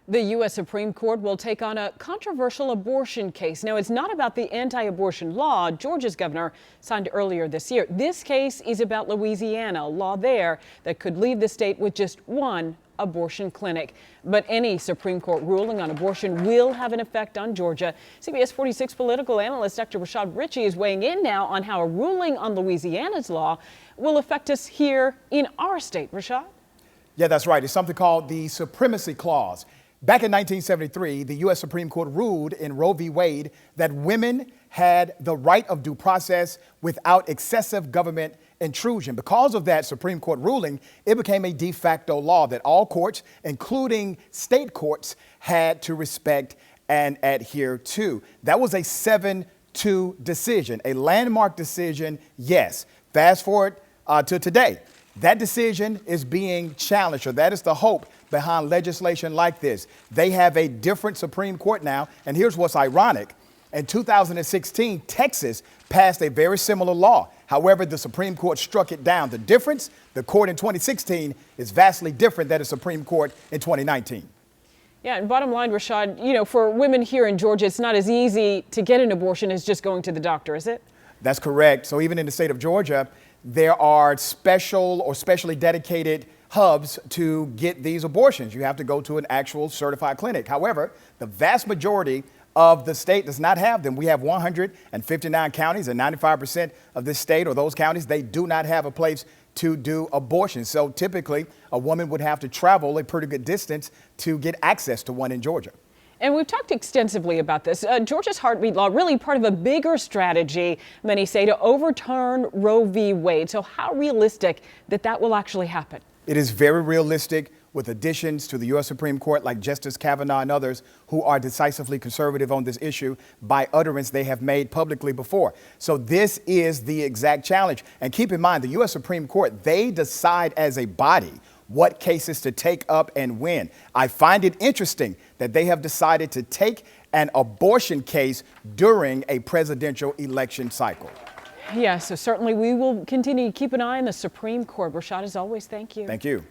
The U.S. Supreme Court will take on a controversial abortion case. Now, it's not about the anti-abortion law Georgia's governor signed earlier this year. This case is about Louisiana, a law there that could leave the state with just one abortion clinic. But any Supreme Court ruling on abortion will have an effect on Georgia. CBS 46 political analyst Dr. Rashad Richey is weighing in now on how a ruling on Louisiana's law will affect us here in our state. Rashad? Yeah, that's right. It's something called the Supremacy Clause. Back in 1973, the U.S. Supreme Court ruled in Roe v. Wade that women had the right of due process without excessive government intrusion. Because of that Supreme Court ruling, it became a de facto law that all courts, including state courts, had to respect and adhere to. That was a 7-2 decision, a landmark decision, yes. Fast forward to today. That decision is being challenged, or that is the hope behind legislation like this. They have a different Supreme Court now, and here's what's ironic. In 2016, Texas passed a very similar law. However, the Supreme Court struck it down. The difference, the court in 2016 is vastly different than the Supreme Court in 2019. Yeah, and bottom line, Rashad, for women here in Georgia, it's not as easy to get an abortion as just going to the doctor, is it? That's correct. So even in the state of Georgia, there are special or specially dedicated hubs to get these abortions. You have to go to an actual certified clinic. However, the vast majority of the state does not have them. We have 159 counties, and 95% of this state or those counties, they do not have a place to do abortion. So typically, a woman would have to travel a pretty good distance to get access to one in Georgia. And we've talked extensively about this. Georgia's heartbeat law, really part of a bigger strategy, many say, to overturn Roe v. Wade. So how realistic that will actually happen? It is very realistic, with additions to the U.S. Supreme Court like Justice Kavanaugh and others who are decisively conservative on this issue by utterance they have made publicly before. So this is the exact challenge. And keep in mind, the U.S. Supreme Court, they decide as a body what cases to take up and when. I find it interesting that they have decided to take an abortion case during a presidential election cycle. Yeah, so certainly we will continue to keep an eye on the Supreme Court. Rashad, as always, thank you. Thank you.